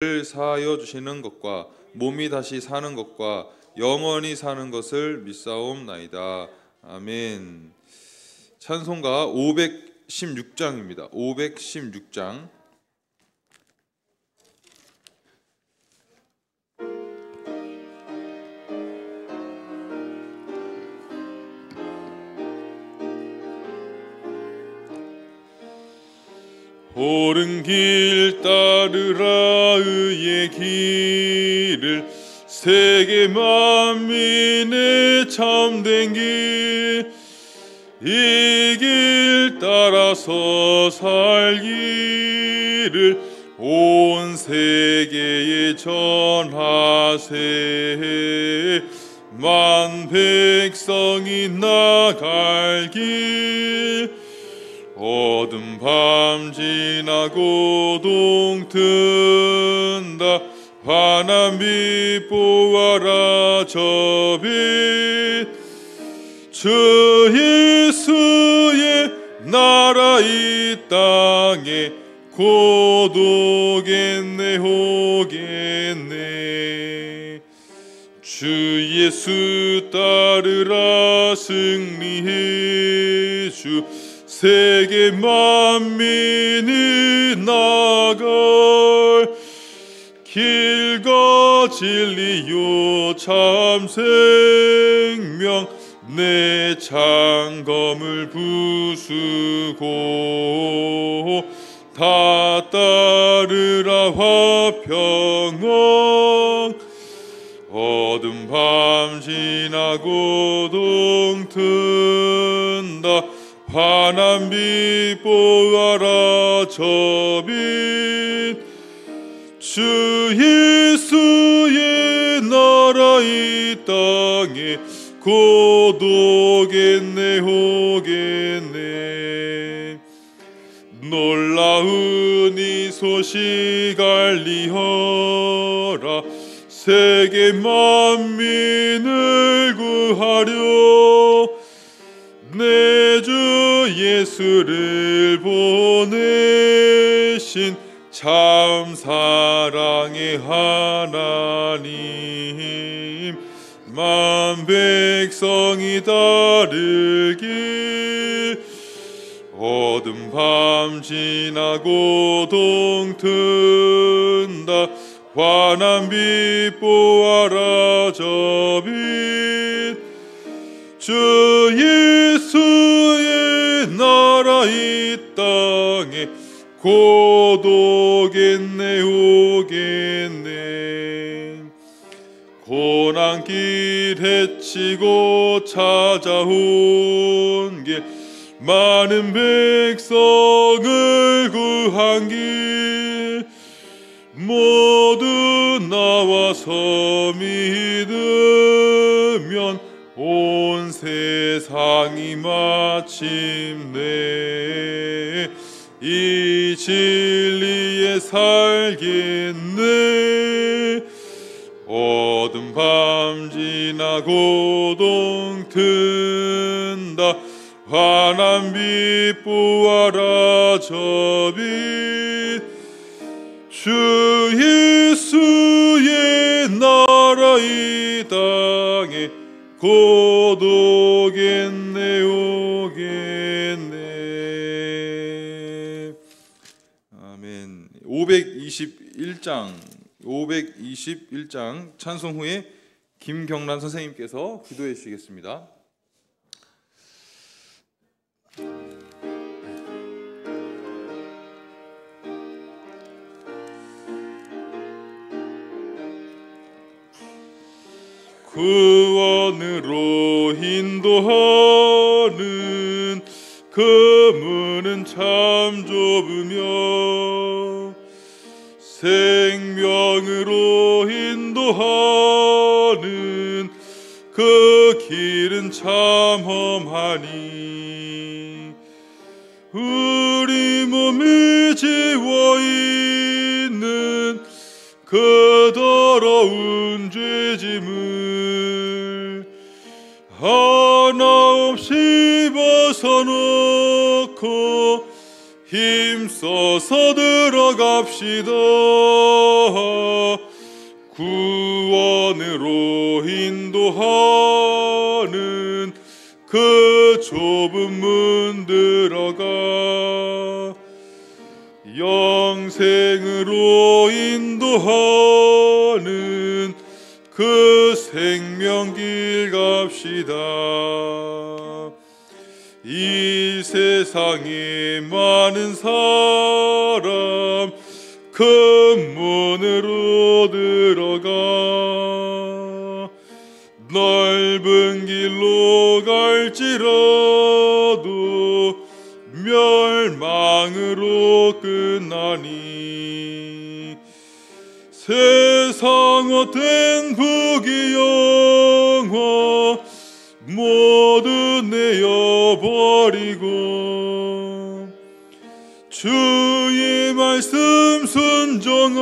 사하여 주시는 것과 몸이 다시 사는 것과 영원히 사는 것을 믿사옵나이다. 아멘. 찬송가 516장입니다. 516장. 옳은 길 따르라 의의 길을 세계 만민의 참된 길 이 길 따라서 살기를 온 세계에 전하세 만 백성이 나갈 길 어둠 밤 지나고 동 튼다 환한 빛 보아라 저 빛 주 예수의 나라 이 땅에 곧 오겠네 오겠네 주 예수 따르라 승리의 주 세계 만민이 나갈 길과 진리요 참 생명 내 창검을 부수고 다 따르라 화평왕 어둠 밤 지나고 동 튼다 환한 빛 보아라 저 빛 주 예수의 나라 이 땅에 곧 오겠네 오겠네 놀라운 이 소식 알리어라 세계 만민을 구하려 내 주 예수를 보내신 참 사랑의 하나님 만 백성이 따르길 어둠 밤 지나고 동 튼다 환한 빛 보아라 저 빛 주 예수의 나라 이 땅에 곧 오겠네 오겠네 고난길 헤치고 찾아온 길 많은 백성을 구한 길 모두 나와서 믿으면 온 세상이 마침내 이 진리에 살겠네 어둠 밤 지나고 동 튼다 환한 빛 보아라 저 빛 주 예수의 나라 이 땅에 곧 오겠네 오겠네. 아멘. 521장 찬송 후에 김경란 선생님께서 기도해 주시겠습니다. 구원으로 인도하는 그 문은 참 좁으며 생명으로 인도하는 그 길은 참 험하니 우리 몸에 지워있는 그 더러운 죄짐을 하나 없이 벗어놓고 힘써서 들어갑시다. 구원으로 인도하는 그 좁은 문 들어가 영생으로 인도하는 그 생명길 갑시다. 이 세상에 많은 사람 그 문으로 들어가 넓은 길로 갈지라도 멸망으로 끝나니 세상 헛된 부귀영화 모두 내어버리고 주의 말씀 순종하여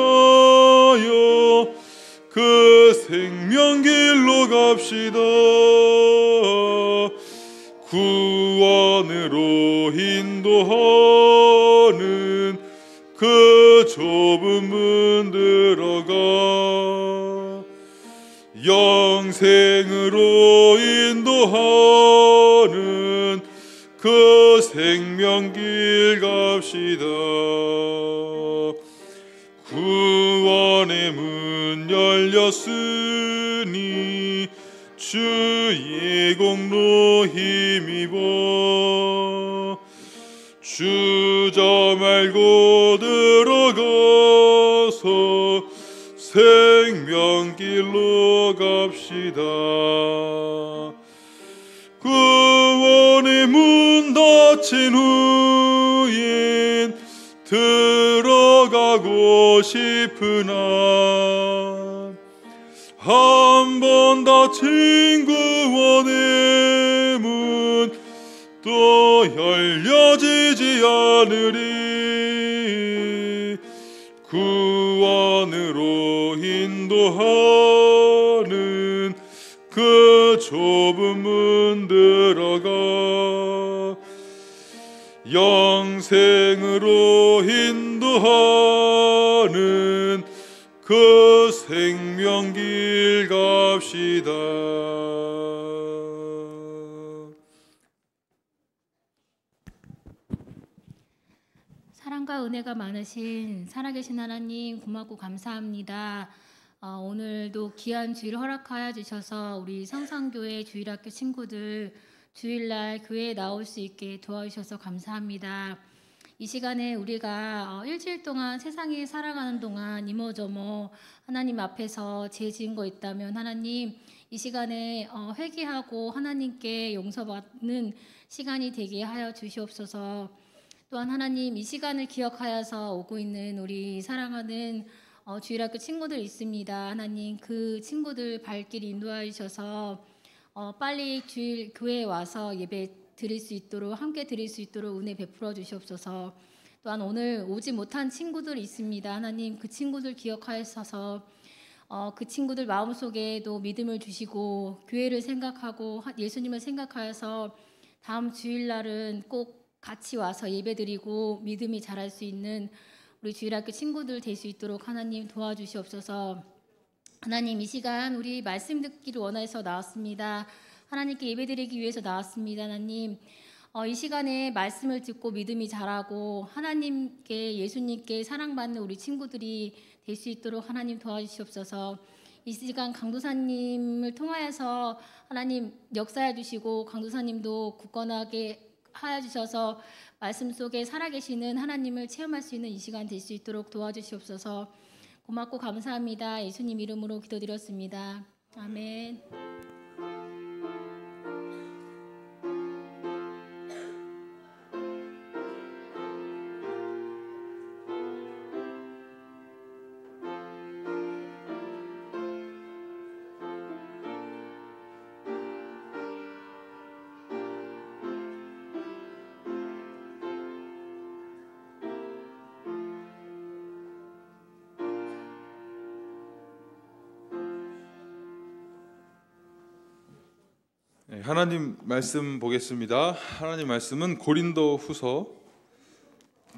그 생명길로 갑시다. 구원으로 인도하는 그 좁은 문 들어가 영생으로 인도하는 그 생명길 갑시다. 구원의 문 열렸으니 주의 공로 힘입어 주저 말고 들어가서 생명길로 갑시다. 구원의 문 닫힌 후엔 들어가고 싶으나 한 번 닫힌 구원의 문 또 열려지지 않으리. 구원으로 인도하는 그 좁은 문 들어가 영생으로 인도하는 그 생명길 갑시다. 사랑과 은혜가 많으신 살아계신 하나님 고맙고 감사합니다. 오늘도 귀한 주일 허락하여 주셔서 우리 성산교회 주일학교 친구들 주일날 교회에 나올 수 있게 도와주셔서 감사합니다. 이 시간에 우리가 일주일 동안 세상에 살아가는 동안 이모저모 하나님 앞에서 죄 지은 거 있다면 하나님 이 시간에 회개하고 하나님께 용서받는 시간이 되게 하여 주시옵소서. 또한 하나님 이 시간을 기억하여서 오고 있는 우리 사랑하는 주일학교 친구들 있습니다. 하나님 그 친구들 발길 인도하여 주셔서 빨리 주일 교회에 와서 예배 드릴 수 있도록 함께 드릴 수 있도록 은혜 베풀어 주시옵소서. 또한 오늘 오지 못한 친구들 있습니다. 하나님 그 친구들 기억하셔서 그 친구들 마음속에도 믿음을 주시고 교회를 생각하고 예수님을 생각하여서 다음 주일날은 꼭 같이 와서 예배드리고 믿음이 자랄 수 있는 우리 주일학교 친구들 될 수 있도록 하나님 도와주시옵소서. 하나님 이 시간 우리 말씀 듣기를 원해서 나왔습니다. 하나님께 예배드리기 위해서 나왔습니다. 하나님 이 시간에 말씀을 듣고 믿음이 자라고 하나님께 예수님께 사랑받는 우리 친구들이 될 수 있도록 하나님 도와주시옵소서. 이 시간 강도사님을 통하여서 하나님 역사해 주시고 강도사님도 굳건하게 하여 주셔서 말씀 속에 살아계시는 하나님을 체험할 수 있는 이 시간 될 수 있도록 도와주시옵소서. 고맙고 감사합니다. 예수님 이름으로 기도드렸습니다. 아멘. 하나님 말씀 보겠습니다. 하나님 말씀은 고린도후서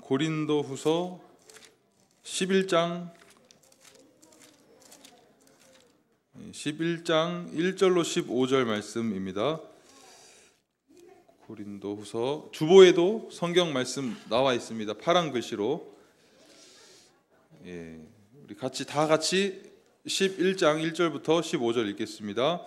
고린도후서 11장 1절로 15절 말씀입니다. 고린도후서 주보에도 성경 말씀 나와 있습니다. 파란 글씨로. 우리 다 같이 11장 1절부터 15절 읽겠습니다.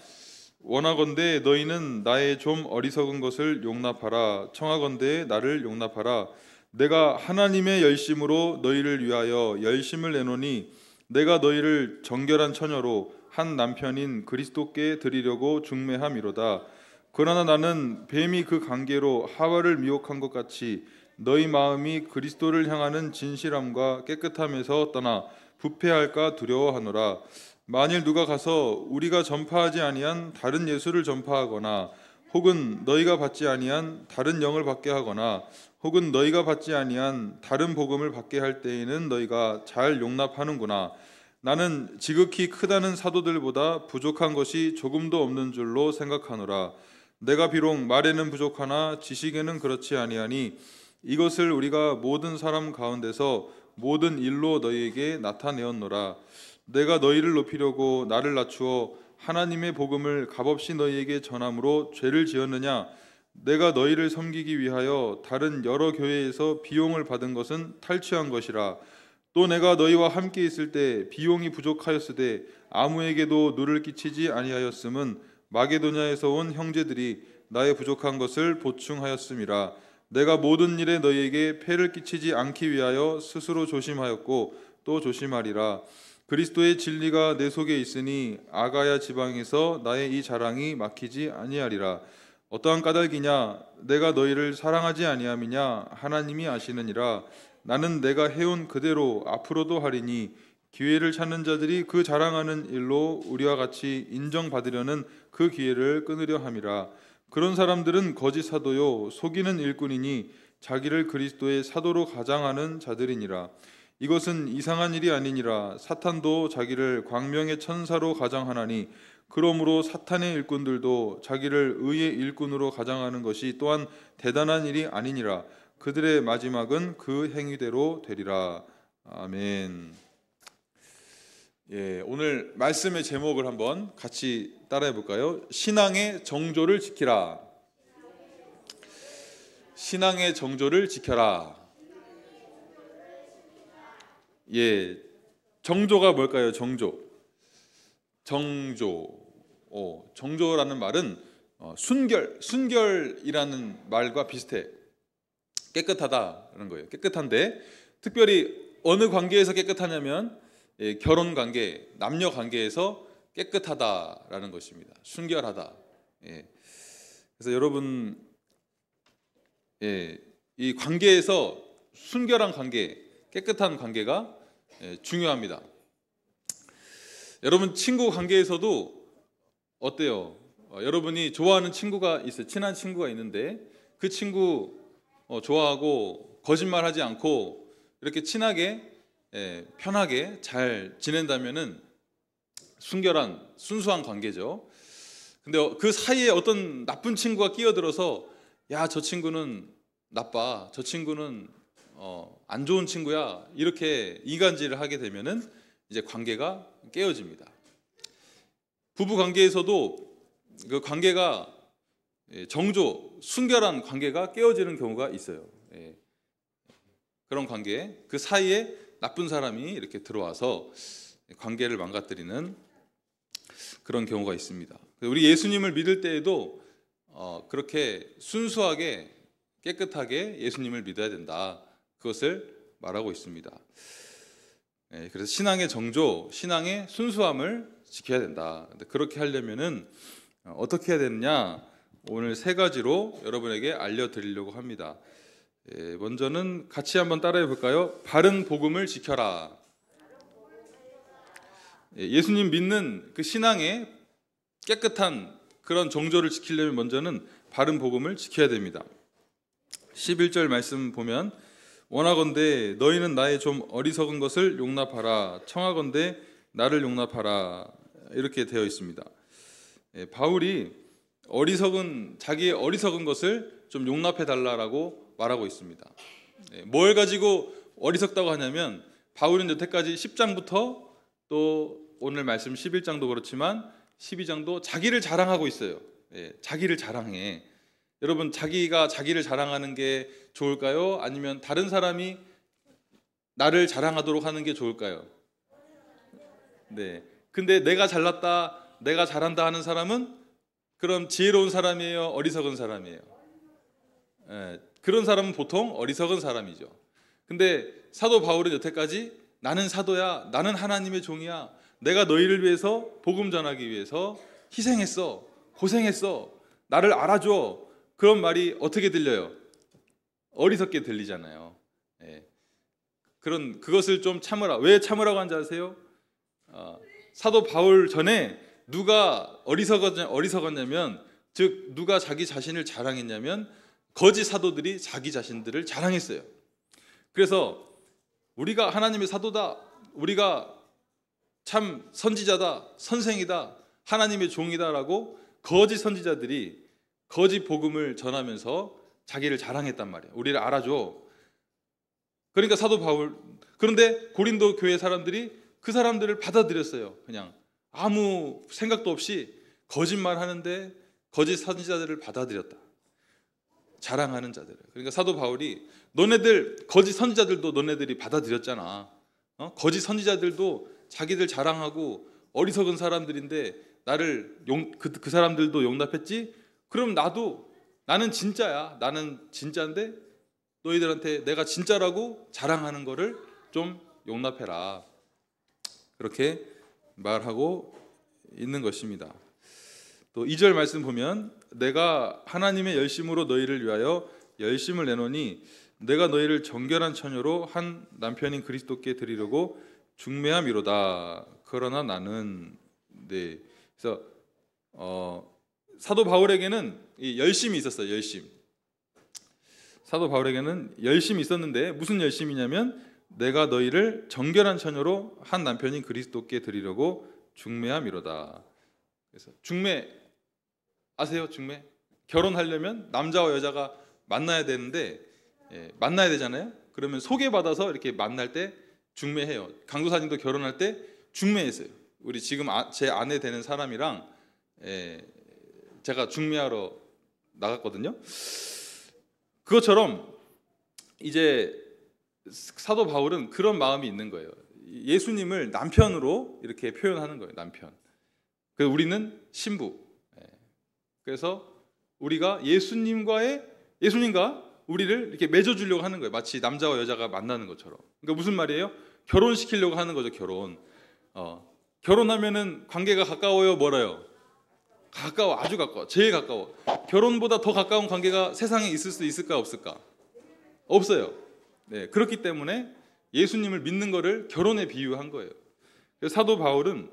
원하건대 너희는 나의 좀 어리석은 것을 용납하라. 청하건대 나를 용납하라. 내가 하나님의 열심으로 너희를 위하여 열심을 내노니 내가 너희를 정결한 처녀로 한 남편인 그리스도께 드리려고 중매함이로다. 그러나 나는 뱀이 그 관계로 하와를 미혹한 것 같이 너희 마음이 그리스도를 향하는 진실함과 깨끗함에서 떠나 부패할까 두려워하노라. 만일 누가 가서 우리가 전파하지 아니한 다른 예수를 전파하거나 혹은 너희가 받지 아니한 다른 영을 받게 하거나 혹은 너희가 받지 아니한 다른 복음을 받게 할 때에는 너희가 잘 용납하는구나. 나는 지극히 크다는 사도들보다 부족한 것이 조금도 없는 줄로 생각하노라. 내가 비록 말에는 부족하나 지식에는 그렇지 아니하니 이것을 우리가 모든 사람 가운데서 모든 일로 너희에게 나타내었노라. 내가 너희를 높이려고 나를 낮추어 하나님의 복음을 값없이 너희에게 전함으로 죄를 지었느냐? 내가 너희를 섬기기 위하여 다른 여러 교회에서 비용을 받은 것은 탈취한 것이라. 또 내가 너희와 함께 있을 때 비용이 부족하였으되 아무에게도 누를 끼치지 아니하였음은 마게도냐에서 온 형제들이 나의 부족한 것을 보충하였음이라. 내가 모든 일에 너희에게 폐를 끼치지 않기 위하여 스스로 조심하였고 또 조심하리라. 그리스도의 진리가 내 속에 있으니 아가야 지방에서 나의 이 자랑이 막히지 아니하리라. 어떠한 까닭이냐? 내가 너희를 사랑하지 아니함이냐? 하나님이 아시느니라. 나는 내가 해온 그대로 앞으로도 하리니 기회를 찾는 자들이 그 자랑하는 일로 우리와 같이 인정받으려는 그 기회를 끊으려 함이라. 그런 사람들은 거짓 사도요 속이는 일꾼이니 자기를 그리스도의 사도로 가장하는 자들이니라. 이것은 이상한 일이 아니니라. 사탄도 자기를 광명의 천사로 가장하나니 그러므로 사탄의 일꾼들도 자기를 의의 일꾼으로 가장하는 것이 또한 대단한 일이 아니니라. 그들의 마지막은 그 행위대로 되리라. 아멘. 오늘 말씀의 제목을 한번 같이 따라해 볼까요? 신앙의 정조를 지키라. 신앙의 정조를 지켜라. 정조가 뭘까요? 정조라는 말은 순결이라는 말과 비슷해. 깨끗하다라는 거예요. 깨끗한데 특별히 어느 관계에서 깨끗하냐면 결혼 관계, 남녀 관계에서 깨끗하다라는 것입니다. 순결하다. 그래서 여러분, 이 관계에서 순결한 관계, 깨끗한 관계가 중요합니다. 여러분 친구 관계에서도 어때요? 여러분이 좋아하는 친구가 있어요. 친한 친구가 있는데 그 친구 좋아하고 거짓말하지 않고 이렇게 친하게 편하게 잘 지낸다면은 순수한 관계죠. 근데 그 사이에 어떤 나쁜 친구가 끼어들어서 야, 저 친구는 나빠, 저 친구는 안 좋은 친구야, 이렇게 이간질을 하게 되면은 이제 관계가 깨어집니다. 부부 관계에서도 그 관계가 순결한 관계가 깨어지는 경우가 있어요. 그런 관계, 그 사이에 나쁜 사람이 이렇게 들어와서 관계를 망가뜨리는 그런 경우가 있습니다. 우리 예수님을 믿을 때에도 그렇게 순수하게 깨끗하게 예수님을 믿어야 된다. 그것을 말하고 있습니다. 그래서 신앙의 정조, 신앙의 순수함을 지켜야 된다. 그렇게 하려면은 어떻게 해야 되느냐? 오늘 세 가지로 여러분에게 알려드리려고 합니다. 먼저는 같이 한번 따라해 볼까요? 바른 복음을 지켜라. 예수님 믿는 그 신앙의 깨끗한 그런 정조를 지키려면 먼저는 바른 복음을 지켜야 됩니다. 11절 말씀 보면 원하건대 너희는 나의 좀 어리석은 것을 용납하라. 청하건대 나를 용납하라. 이렇게 되어 있습니다. 바울이 자기의 어리석은 것을 좀 용납해 달라라고 말하고 있습니다. 뭘 가지고 어리석다고 하냐면 바울은 여태까지 10장부터 또 오늘 말씀 11장도 그렇지만 12장도 자기를 자랑하고 있어요. 자기를 자랑해. 여러분, 자기가 자기를 자랑하는 게 좋을까요? 아니면 다른 사람이 나를 자랑하도록 하는 게 좋을까요? 네. 근데 내가 잘났다, 내가 잘한다 하는 사람은 그럼 지혜로운 사람이에요? 어리석은 사람이에요? 그런 사람은 보통 어리석은 사람이죠. 근데 사도 바울은 여태까지 나는 사도야, 나는 하나님의 종이야, 내가 너희를 위해서 복음 전하기 위해서 희생했어, 고생했어, 나를 알아줘. 그런 말이 어떻게 들려요? 어리석게 들리잖아요. 그것을 좀 참으라. 왜 참으라고 한지 아세요? 사도 바울 전에 누가 어리석었냐면, 즉 누가 자기 자신을 자랑했냐면 거짓 사도들이 자기 자신들을 자랑했어요. 그래서 우리가 하나님의 사도다, 우리가 참 선지자다, 선생이다, 하나님의 종이다라고 거짓 선지자들이 거짓 복음을 전하면서 자기를 자랑했단 말이에요. 우리를 알아줘. 그러니까 사도 바울, 그런데 고린도 교회 사람들이 그 사람들을 받아들였어요. 그냥 아무 생각도 없이 거짓말하는데 거짓 선지자들을 받아들였다. 자랑하는 자들을. 그러니까 사도 바울이 너네들 거짓 선지자들도 너네들이 받아들였잖아. 거짓 선지자들도 자기들 자랑하고 어리석은 사람들인데 나를 그 사람들도 용납했지? 그럼 나는 진짜야. 나는 진짜인데 너희들한테 내가 진짜라고 자랑하는 거를 좀 용납해라. 그렇게 말하고 있는 것입니다. 또 2절 말씀 보면 내가 하나님의 열심으로 너희를 위하여 열심을 내노니 내가 너희를 정결한 처녀로 한 남편인 그리스도께 드리려고 중매함이로다. 그러나 나는 그래서 사도 바울에게는 이 열심이 있었어요. 열심. 사도 바울에게는 열심이 있었는데 무슨 열심이냐면 내가 너희를 정결한 처녀로 한 남편인 그리스도께 드리려고 중매함이로다. 그래서 중매 아세요? 중매? 결혼하려면 남자와 여자가 만나야 되는데 만나야 되잖아요. 그러면 소개받아서 이렇게 만날 때 중매해요. 강도사님도 결혼할 때 중매했어요. 우리 지금 제 아내 되는 사람이랑 제가 중매하러 나갔거든요. 그것처럼 이제 사도 바울은 그런 마음이 있는 거예요. 예수님을 남편으로 이렇게 표현하는 거예요. 남편. 그래서 우리는 신부. 그래서 우리가 예수님과 우리를 이렇게 맺어주려고 하는 거예요. 마치 남자와 여자가 만나는 것처럼. 그러니까 무슨 말이에요? 결혼시키려고 하는 거죠. 결혼하면은 관계가 가까워요, 멀어요? 가까워, 아주 가까워, 제일 가까워. 결혼보다 더 가까운 관계가 세상에 있을 수 있을까, 없을까? 없어요. 그렇기 때문에 예수님을 믿는 거를 결혼에 비유한 거예요. 그래서 사도 바울은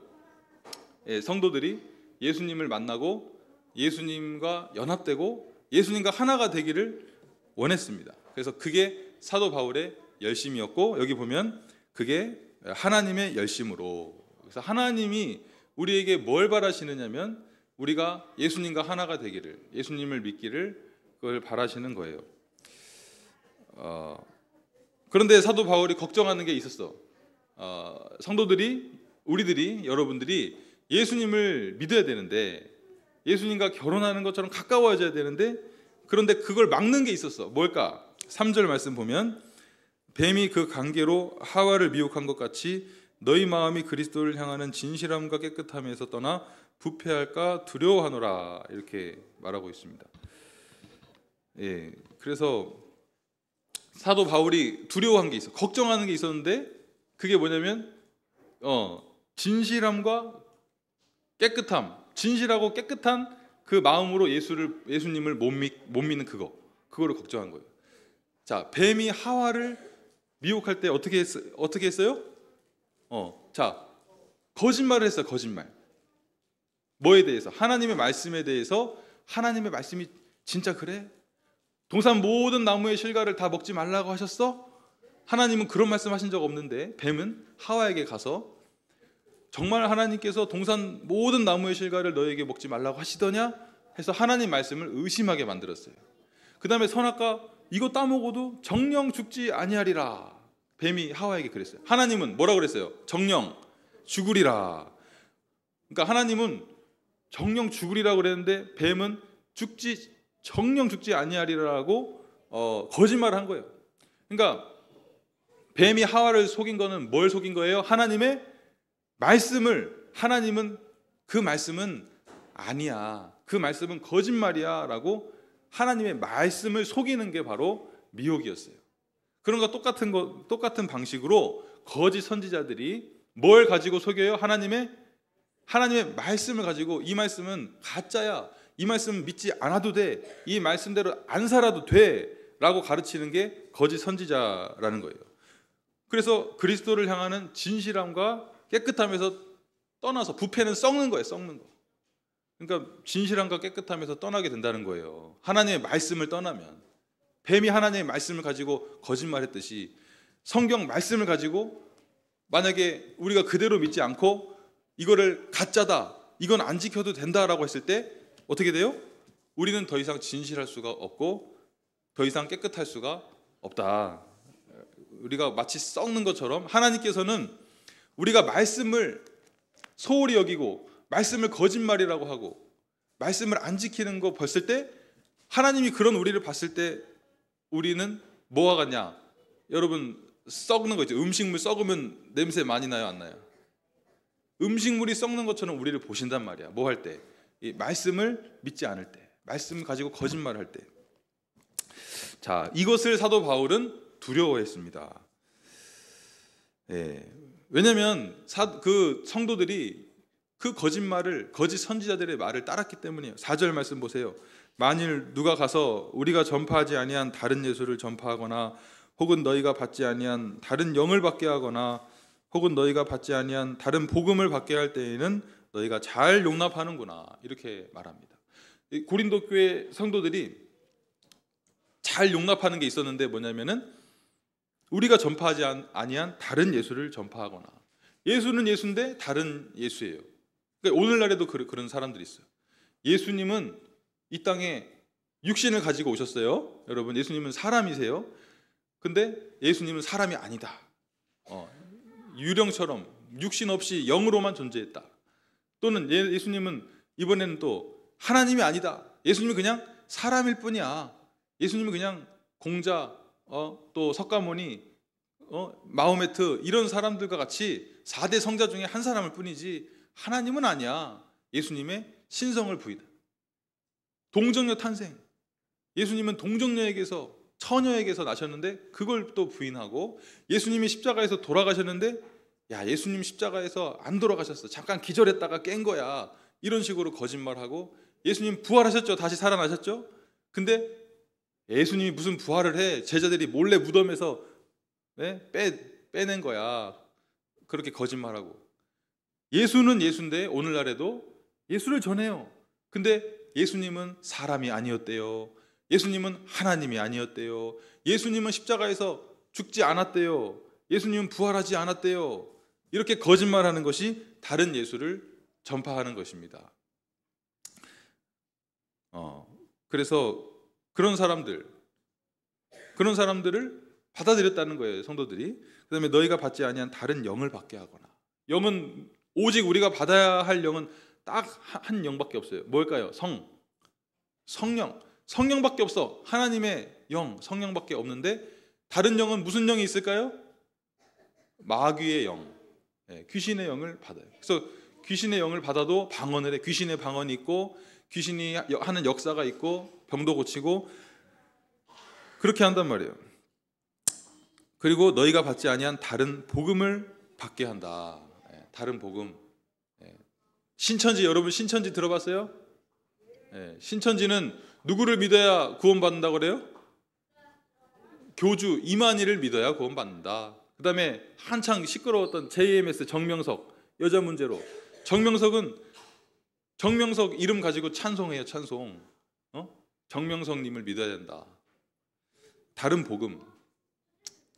성도들이 예수님을 만나고 예수님과 연합되고 예수님과 하나가 되기를 원했습니다. 그래서 그게 사도 바울의 열심이었고, 여기 보면 그게 하나님의 열심으로. 그래서 하나님이 우리에게 뭘 바라시느냐면 우리가 예수님과 하나가 되기를, 예수님을 믿기를, 그걸 바라시는 거예요. 그런데 사도 바울이 걱정하는 게 있었어. 성도들이, 우리들이, 여러분들이 예수님을 믿어야 되는데, 예수님과 결혼하는 것처럼 가까워져야 되는데, 그런데 그걸 막는 게 있었어. 뭘까? 3절 말씀 보면 뱀이 그 관계로 하와를 미혹한 것 같이 너희 마음이 그리스도를 향하는 진실함과 깨끗함에서 떠나 부패할까 두려워하노라, 이렇게 말하고 있습니다. 그래서 사도 바울이 두려워한 게 있어, 걱정하는 게 있었는데, 그게 뭐냐면 진실함과 깨끗함, 진실하고 깨끗한 그 마음으로 예수님을 못 믿는 그거를 걱정한 거예요. 자, 뱀이 하와를 미혹할 때 어떻게 했어요? 거짓말을 했어요. 거짓말. 뭐에 대해서? 하나님의 말씀에 대해서. 하나님의 말씀이 진짜 그래? 동산 모든 나무의 실과를 다 먹지 말라고 하셨어? 하나님은 그런 말씀하신 적 없는데 뱀은 하와에게 가서 정말 하나님께서 동산 모든 나무의 실과를 너에게 먹지 말라고 하시더냐? 해서 하나님 말씀을 의심하게 만들었어요. 그 다음에 선악과 이거 따먹어도 정령 죽지 아니하리라. 뱀이 하와에게 그랬어요. 하나님은 뭐라 그랬어요? 정령 죽으리라. 그러니까 하나님은 정령 죽으리라 그랬는데 뱀은 정령 죽지 아니하리라고 거짓말을 한 거예요. 그러니까 뱀이 하와를 속인 거는 뭘 속인 거예요? 하나님의 말씀을. 하나님은 그 말씀은 아니야, 그 말씀은 거짓말이야 라고 하나님의 말씀을 속이는 게 바로 미혹이었어요. 그런 거 똑같은 방식으로 거짓 선지자들이 뭘 가지고 속여요? 하나님의 말씀을 가지고 이 말씀은 가짜야, 이 말씀은 믿지 않아도 돼, 이 말씀대로 안 살아도 돼 라고 가르치는 게 거짓 선지자라는 거예요. 그래서 그리스도를 향하는 진실함과 깨끗함에서 떠나서 부패는 썩는 거예요. 썩는 거. 그러니까 진실함과 깨끗함에서 떠나게 된다는 거예요. 하나님의 말씀을 떠나면. 뱀이 하나님의 말씀을 가지고 거짓말했듯이 성경 말씀을 가지고 만약에 우리가 그대로 믿지 않고 이거를 가짜다, 이건 안 지켜도 된다라고 했을 때 어떻게 돼요? 우리는 더 이상 진실할 수가 없고 더 이상 깨끗할 수가 없다. 우리가 마치 썩는 것처럼 하나님께서는 우리가 말씀을 소홀히 여기고 말씀을 거짓말이라고 하고 말씀을 안 지키는 거 봤을 때 하나님이 그런 우리를 봤을 때 우리는 뭐와 같냐? 여러분 썩는 거 있죠. 음식물 썩으면 냄새 많이 나요, 안 나요? 음식물이 썩는 것처럼 우리를 보신단 말이야. 뭐 할 때? 이 말씀을 믿지 않을 때, 말씀 가지고 거짓말할 때. 자, 이것을 사도 바울은 두려워했습니다. 왜냐하면 그 성도들이 그 거짓말을, 거짓 선지자들의 말을 따랐기 때문이에요. 4절 말씀 보세요. 만일 누가 가서 우리가 전파하지 아니한 다른 예수를 전파하거나 혹은 너희가 받지 아니한 다른 영을 받게 하거나 혹은 너희가 받지 아니한 다른 복음을 받게 할 때에는 너희가 잘 용납하는구나, 이렇게 말합니다. 고린도 교회 성도들이 잘 용납하는 게 있었는데 뭐냐면은 우리가 전파하지 아니한 다른 예수를 전파하거나, 예수는 예수인데 다른 예수예요. 그러니까 오늘날에도 그런 사람들이 있어요. 예수님은 이 땅에 육신을 가지고 오셨어요. 여러분, 예수님은 사람이세요. 근데 예수님은 사람이 아니다. 유령처럼 육신 없이 영으로만 존재했다. 또는 예수님은 이번에는 또 하나님이 아니다. 예수님은 그냥 사람일 뿐이야. 예수님은 그냥 공자, 또 석가모니, 마호메트 이런 사람들과 같이 4대 성자 중에 한 사람일 뿐이지 하나님은 아니야. 예수님의 신성을 부인다. 동정녀 탄생. 예수님은 동정녀에게서, 처녀에게서 나셨는데 그걸 또 부인하고, 예수님이 십자가에서 돌아가셨는데 야, 예수님 십자가에서 안 돌아가셨어, 잠깐 기절했다가 깬 거야, 이런 식으로 거짓말하고, 예수님 부활하셨죠, 다시 살아나셨죠. 근데 예수님이 무슨 부활을 해, 제자들이 몰래 무덤에서 빼낸 거야, 그렇게 거짓말하고. 예수는 예수인데 오늘날에도 예수를 전해요. 근데 예수님은 사람이 아니었대요. 예수님은 하나님이 아니었대요. 예수님은 십자가에서 죽지 않았대요. 예수님은 부활하지 않았대요. 이렇게 거짓말하는 것이 다른 예수를 전파하는 것입니다. 그래서 그런 사람들을 받아들였다는 거예요, 성도들이. 그 다음에 너희가 받지 아니한 다른 영을 받게 하거나. 영은 오직 우리가 받아야 할 영은 딱 한 영밖에 없어요. 뭘까요? 성령밖에 없어. 하나님의 영, 성령밖에 없는데 다른 영은 무슨 영이 있을까요? 마귀의 영, 귀신의 영을 받아요. 그래서 귀신의 영을 받아도 방언을 해. 귀신의 방언이 있고 귀신이 하는 역사가 있고 병도 고치고 그렇게 한단 말이에요. 그리고 너희가 받지 아니한 다른 복음을 받게 한다. 다른 복음. 신천지, 여러분 신천지 들어봤어요? 신천지는 누구를 믿어야 구원받는다고 그래요? 교주 이만희를 믿어야 구원받는다. 그 다음에 한창 시끄러웠던 JMS 정명석, 여자 문제로. 정명석 이름 가지고 찬송해요, 찬송. 정명석님을 믿어야 된다. 다른 복음.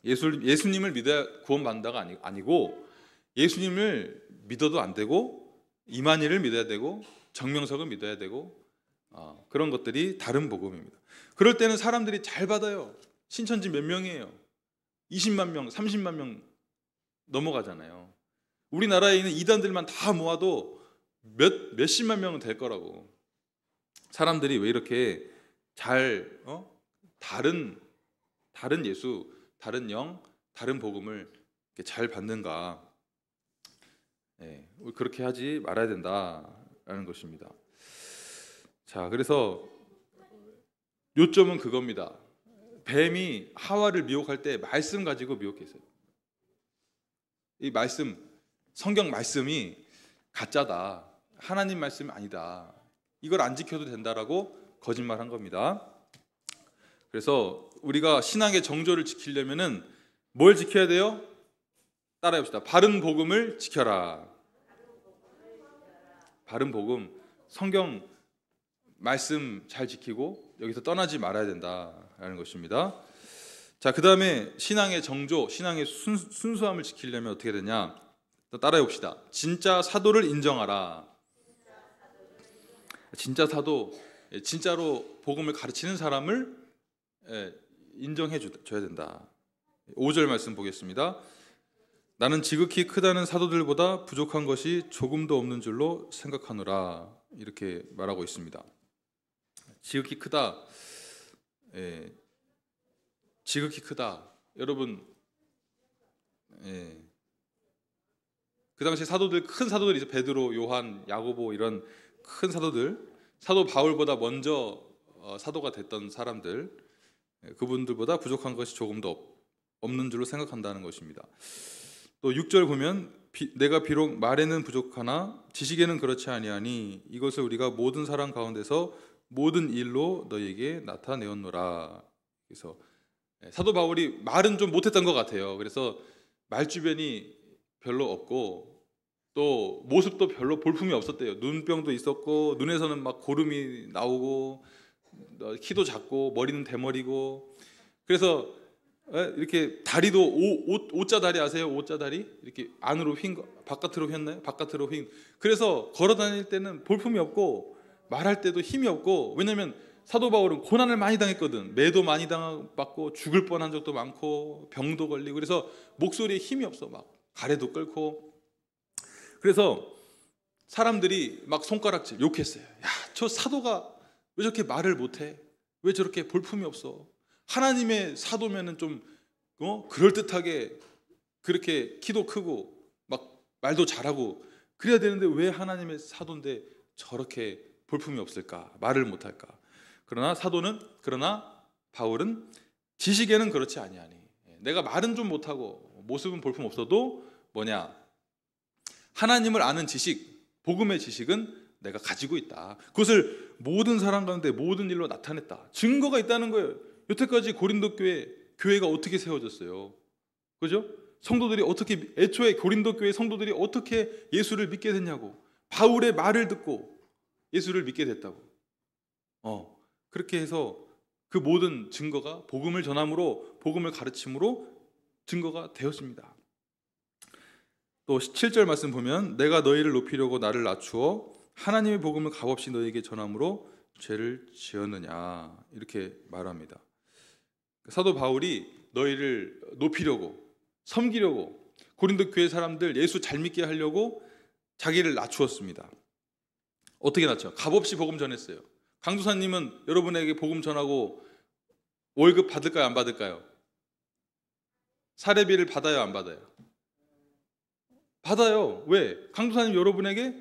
예수님을 믿어야 구원받는다가 아니고, 예수님을 믿어도 안 되고, 이만희를 믿어야 되고, 정명석을 믿어야 되고, 그런 것들이 다른 복음입니다. 그럴 때는 사람들이 잘 받아요. 신천지 몇 명이에요? 20만 명, 30만 명 넘어가잖아요. 우리나라에 있는 이단들만 다 모아도 몇십만 명은 될 거라고. 사람들이 왜 이렇게 잘 다른 예수, 다른 영, 다른 복음을 이렇게 잘 받는가? 그렇게 하지 말아야 된다라는 것입니다. 자, 그래서 요점은 그겁니다. 뱀이 하와를 미혹할 때 말씀 가지고 미혹했어요. 이 말씀, 성경 말씀이 가짜다, 하나님 말씀이 아니다, 이걸 안 지켜도 된다라고 거짓말한 겁니다. 그래서 우리가 신앙의 정조를 지키려면은 뭘 지켜야 돼요? 따라해봅시다. 바른 복음을 지켜라. 바른 복음, 성경 말씀 잘 지키고 여기서 떠나지 말아야 된다라는 것입니다. 자, 그 다음에 신앙의 정조, 신앙의 순수함을 지키려면 어떻게 되냐? 따라해 봅시다. 진짜 사도를 인정하라. 진짜 사도, 진짜로 복음을 가르치는 사람을 인정해 줘야 된다. 5절 말씀 보겠습니다. 나는 지극히 크다는 사도들보다 부족한 것이 조금도 없는 줄로 생각하노라. 이렇게 말하고 있습니다. 지극히 크다. 지극히 크다. 여러분, 그 당시 사도들, 큰 사도들이 있어요. 베드로, 요한, 야고보 이런 큰 사도들, 사도 바울보다 먼저 사도가 됐던 사람들, 그분들보다 부족한 것이 조금도 없는 줄로 생각한다는 것입니다. 또 6절 보면 내가 비록 말에는 부족하나 지식에는 그렇지 아니하니 이것을 우리가 모든 사람 가운데서 모든 일로 너희에게 나타내었노라. 그래서 사도 바울이 말은 좀 못했던 것 같아요. 그래서 말 주변이 별로 없고 또 모습도 별로 볼품이 없었대요. 눈병도 있었고 눈에서는 막 고름이 나오고 키도 작고 머리는 대머리고, 그래서 이렇게 다리도 오자 다리 아세요? 오자 다리 이렇게 안으로 휜 거, 바깥으로 휜나요? 바깥으로 휜. 그래서 걸어 다닐 때는 볼품이 없고 말할 때도 힘이 없고, 왜냐하면 사도 바울은 고난을 많이 당했거든. 매도 많이 당받고 죽을 뻔한 적도 많고 병도 걸리고, 그래서 목소리에 힘이 없어. 막 가래도 끓고. 그래서 사람들이 막 손가락질 욕했어요. 야, 저 사도가 왜 저렇게 말을 못해? 왜 저렇게 볼품이 없어? 하나님의 사도면은 좀 그럴듯하게 그렇게 키도 크고 막 말도 잘하고 그래야 되는데 왜 하나님의 사도인데 저렇게 볼품이 없을까? 말을 못할까? 그러나 바울은 지식에는 그렇지 아니하니. 내가 말은 좀 못하고 모습은 볼품 없어도 뭐냐? 하나님을 아는 지식, 복음의 지식은 내가 가지고 있다. 그것을 모든 사람 가운데 모든 일로 나타냈다. 증거가 있다는 거예요. 여태까지 고린도 교회가 어떻게 세워졌어요? 그죠? 성도들이 어떻게, 애초에 고린도 교회 성도들이 어떻게 예수를 믿게 됐냐고. 바울의 말을 듣고 예수를 믿게 됐다고. 그렇게 해서 그 모든 증거가 복음을 전함으로, 복음을 가르침으로 증거가 되었습니다. 또 7절 말씀 보면 내가 너희를 높이려고 나를 낮추어 하나님의 복음을 값없이 너희에게 전함으로 죄를 지었느냐, 이렇게 말합니다. 사도 바울이 너희를 높이려고, 섬기려고, 고린도 교회 사람들 예수 잘 믿게 하려고 자기를 낮추었습니다. 어떻게 낮춰? 값없이 복음 전했어요. 강도사님은 여러분에게 복음 전하고 월급 받을까요? 안 받을까요? 사례비를 받아요? 안 받아요? 받아요. 왜? 강도사님 여러분에게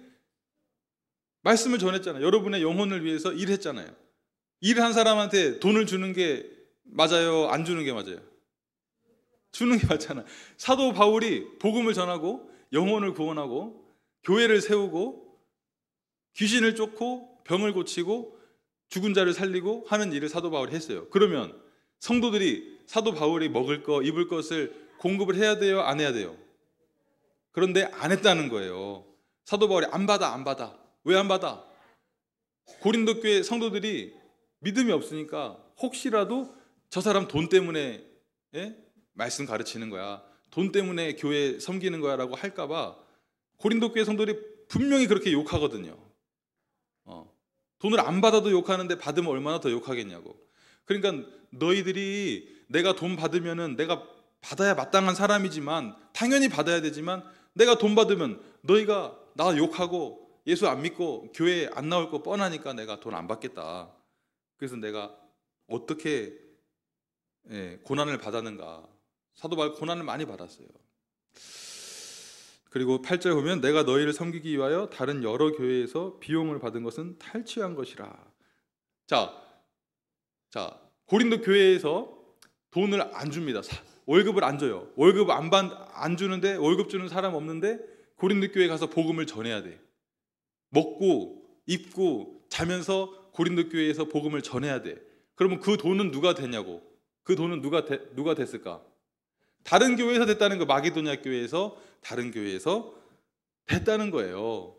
말씀을 전했잖아요. 여러분의 영혼을 위해서 일했잖아요. 일한 사람한테 돈을 주는 게 맞아요? 안 주는 게 맞아요? 주는 게 맞잖아요. 사도 바울이 복음을 전하고 영혼을 구원하고 교회를 세우고 귀신을 쫓고 병을 고치고 죽은 자를 살리고 하는 일을 사도 바울이 했어요. 그러면 성도들이 사도 바울이 먹을 거, 입을 것을 공급을 해야 돼요? 안 해야 돼요? 그런데 안 했다는 거예요. 사도 바울이 안 받아. 왜 안 받아? 고린도 교회 성도들이 믿음이 없으니까 혹시라도 저 사람 돈 때문에 말씀 가르치는 거야, 돈 때문에 교회 섬기는 거야 라고 할까 봐 고린도 교회 성도들이 분명히 그렇게 욕하거든요. 돈을 안 받아도 욕하는데 받으면 얼마나 더 욕하겠냐고. 그러니까 너희들이 내가 돈 받으면은 내가 받아야 마땅한 사람이지만 당연히 받아야 되지만 내가 돈 받으면 너희가 나 욕하고 예수 안 믿고 교회 안 나올 거 뻔하니까 내가 돈 안 받겠다. 그래서 내가 어떻게 고난을 받았는가. 사도 바울 고난을 많이 받았어요. 그리고 8절 보면 내가 너희를 섬기기 위하여 다른 여러 교회에서 비용을 받은 것은 탈취한 것이라. 자, 고린도 교회에서 돈을 안 줍니다. 월급을 안 줘요. 월급 안 주는데 월급 주는 사람 없는데 고린도 교회 가서 복음을 전해야 돼. 먹고 입고 자면서 고린도 교회에서 복음을 전해야 돼. 그러면 그 돈은 누가 되냐고. 그 돈은 누가 됐을까? 다른 교회에서 됐다는 거. 마게도냐 교회에서 다른 교회에서 됐다는 거예요.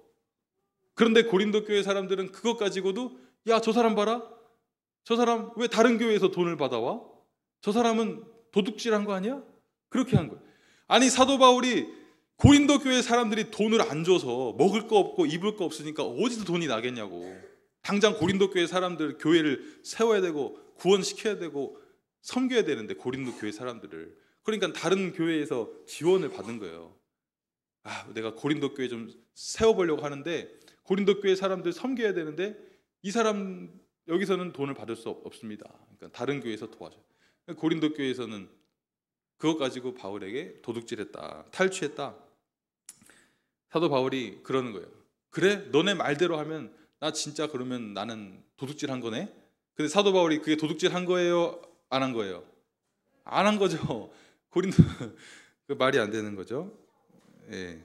그런데 고린도 교회 사람들은 그것 가지고도 야, 저 사람 봐라. 저 사람 왜 다른 교회에서 돈을 받아와? 저 사람은 도둑질한 거 아니야? 그렇게 한 거예요. 아니 사도 바울이 고린도 교회 사람들이 돈을 안 줘서 먹을 거 없고 입을 거 없으니까 어디서 돈이 나겠냐고. 당장 고린도 교회 사람들 교회를 세워야 되고 구원시켜야 되고 섬겨야 되는데 고린도 교회 사람들을. 그러니까 다른 교회에서 지원을 받은 거예요. 내가 고린도 교회 좀 세워보려고 하는데 고린도 교회 사람들 섬겨야 되는데 이 사람 여기서는 돈을 받을 수 없습니다. 그러니까 다른 교회에서 도와줘. 고린도 교회에서는 그것 가지고 바울에게 도둑질했다, 탈취했다. 사도 바울이 그러는 거예요. 그래? 너네 말대로 하면 나 진짜 그러면 나는 도둑질한 거네? 근데 사도 바울이 그게 도둑질한 거예요? 안 한 거예요? 안 한 거죠. 고린도 그 말이 안 되는 거죠. 예.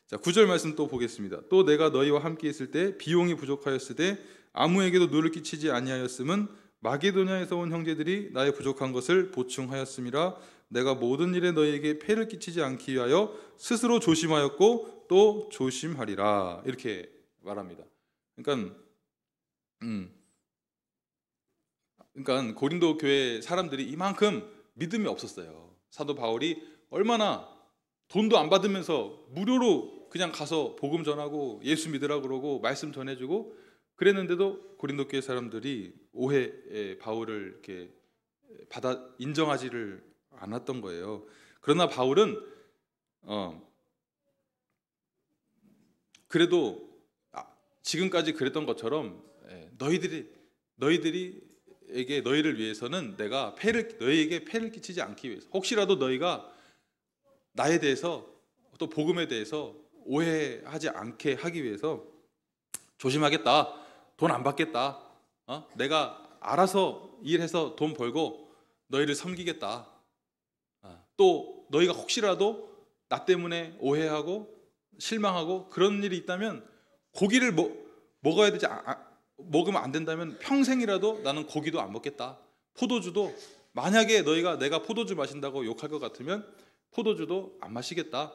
자, 9절 말씀 또 보겠습니다. 또 내가 너희와 함께 있을 때 비용이 부족하였을 때 아무에게도 누를 끼치지 아니하였음은 마게도냐에서 온 형제들이 나의 부족한 것을 보충하였음이라. 내가 모든 일에 너희에게 폐를 끼치지 않기 위하여 스스로 조심하였고 또 조심하리라. 이렇게 말합니다. 그러니까 고린도 교회 사람들이 이만큼 믿음이 없었어요. 사도 바울이 얼마나 돈도 안 받으면서 무료로 그냥 가서 복음 전하고 예수 믿으라 그러고 말씀 전해주고 그랬는데도 고린도 교회 사람들이 바울을 이렇게 인정하지를 않았던 거예요. 그러나 바울은 그래도 지금까지 그랬던 것처럼 너희를 위해서는 내가 너희에게 폐를 끼치지 않기 위해서, 혹시라도 너희가 나에 대해서 또 복음에 대해서 오해하지 않게 하기 위해서 조심하겠다. 돈 안 받겠다. 내가 알아서 일해서 돈 벌고 너희를 섬기겠다. 또 너희가 혹시라도 나 때문에 오해하고 실망하고 그런 일이 있다면 고기를 먹어야 되지 먹으면 안 된다면 평생이라도 나는 고기도 안 먹겠다. 포도주도 만약에 너희가 내가 포도주 마신다고 욕할 것 같으면 포도주도 안 마시겠다.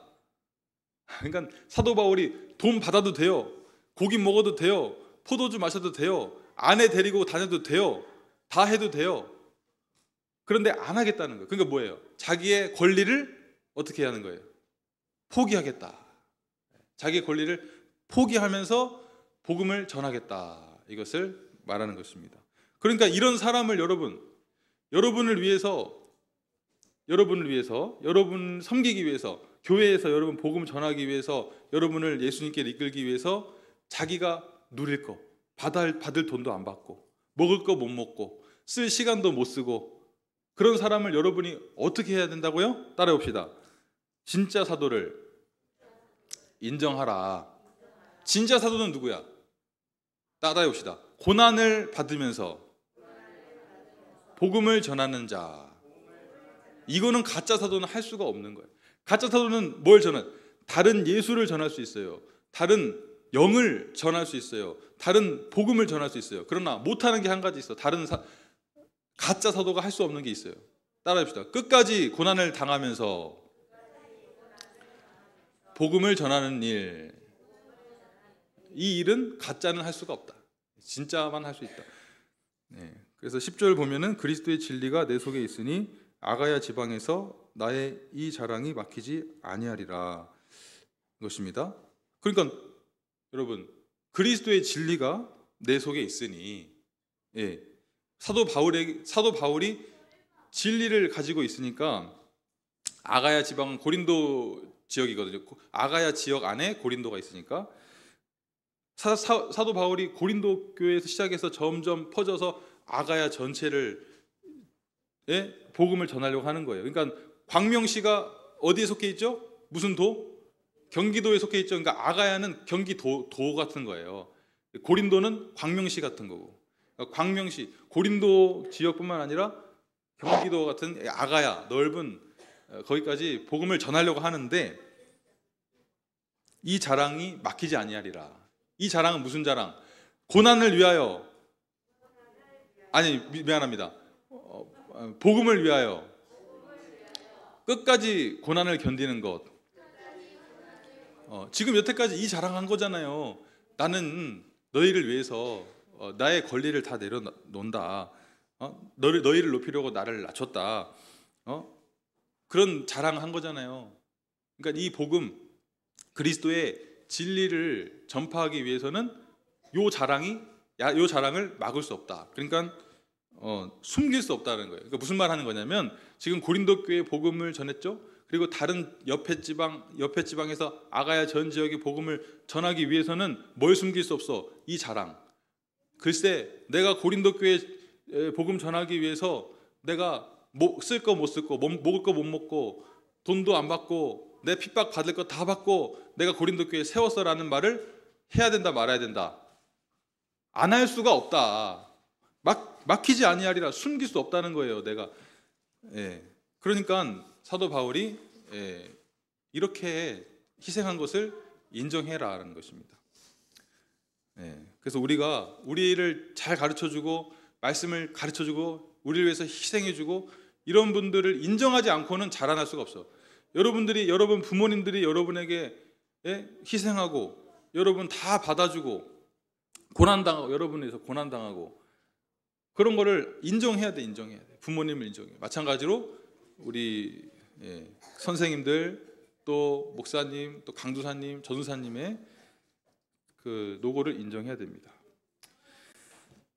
그러니까 사도 바울이 돈 받아도 돼요. 고기 먹어도 돼요. 포도주 마셔도 돼요. 아내 데리고 다녀도 돼요. 다 해도 돼요. 그런데 안 하겠다는 거예요. 그러니까 뭐예요? 자기의 권리를 어떻게 하는 거예요? 포기하겠다. 자기의 권리를 포기하면서 복음을 전하겠다. 이것을 말하는 것입니다. 그러니까 이런 사람을 여러분을 위해서 여러분 섬기기 위해서, 교회에서 여러분 복음 전하기 위해서, 여러분을 예수님께 이끌기 위해서 자기가 누릴 거, 받을 돈도 안 받고, 먹을 거 못 먹고, 쓸 시간도 못 쓰고, 그런 사람을 여러분이 어떻게 해야 된다고요? 따라해봅시다. 진짜 사도를 인정하라. 진짜 사도는 누구야? 따라해봅시다. 고난을 받으면서 복음을 전하는 자. 이거는 가짜 사도는 할 수가 없는 거예요. 가짜 사도는 뭘 다른 예수를 전할 수 있어요. 다른 영을 전할 수 있어요. 다른 복음을 전할 수 있어요. 그러나 못하는 게 한 가지 있어. 가짜 사도가 할 수 없는 게 있어요. 따라합시다. 끝까지 고난을 당하면서 복음을 전하는 일. 이 일은 가짜는 할 수가 없다. 진짜만 할 수 있다. 그래서 10절 보면은 그리스도의 진리가 내 속에 있으니 아가야 지방에서 나의 이 자랑이 막히지 아니하리라. 것입니다. 그러니까 여러분, 그리스도의 진리가 내 속에 있으니, 예, 사도 바울이 진리를 가지고 있으니까 아가야 지방은 고린도 지역이거든요. 아가야 지역 안에 고린도가 있으니까 사도 바울이 고린도 교회에서 시작해서 점점 퍼져서 아가야 전체를, 예, 복음을 전하려고 하는 거예요. 그러니까 광명시가 어디에 속해 있죠? 무슨 도? 경기도에 속해 있죠. 그러니까 아가야는 경기도 같은 거예요. 고린도는 광명시 같은 거고. 그러니까 광명시, 고린도 지역뿐만 아니라 경기도 같은 아가야, 넓은 거기까지 복음을 전하려고 하는데 이 자랑이 막히지 아니하리라. 이 자랑은 무슨 자랑? 고난을 위하여, 아니 미안합니다. 복음을 위하여 끝까지 고난을 견디는 것. 지금 여태까지 이 자랑한 거잖아요. 나는 너희를 위해서 나의 권리를 다 내려놓는다. 너희를 높이려고 나를 낮췄다. 그런 자랑한 거잖아요. 그러니까 이 복음, 그리스도의 진리를 전파하기 위해서는 요 자랑을 막을 수 없다. 그러니까 숨길 수 없다는 거예요. 그러니까 무슨 말 하는 거냐면 지금 고린도 교회 복음을 전했죠. 그리고 다른 옆에 지방에서 아가야 전 지역의 복음을 전하기 위해서는 뭘 숨길 수 없어? 이 자랑. 글쎄, 내가 고린도 교회 복음 전하기 위해서 내가 쓸 거 못 쓰고 먹을 거 못 먹고 돈도 안 받고 내 핍박 받을 거 다 받고 내가 고린도 교회에 세웠어라는 말을 해야 된다 말아야 된다. 안 할 수가 없다. 막히지 아니하리라. 숨길 수 없다는 거예요. 내가. 예. 그러니까 사도 바울이 이렇게 희생한 것을 인정해라라는 것입니다. 그래서 우리가 우리를 잘 가르쳐주고 말씀을 가르쳐주고 우리를 위해서 희생해주고 이런 분들을 인정하지 않고는 자라날 수가 없어. 여러분 부모님들이 여러분에게 희생하고 여러분 다 받아주고 고난당하고 여러분에 의해서 고난당하고 그런 거를 인정해야 돼. 부모님을 인정해. 마찬가지로 우리 선생님들 또 목사님 또 강도사님 전도사님의 그 노고를 인정해야 됩니다.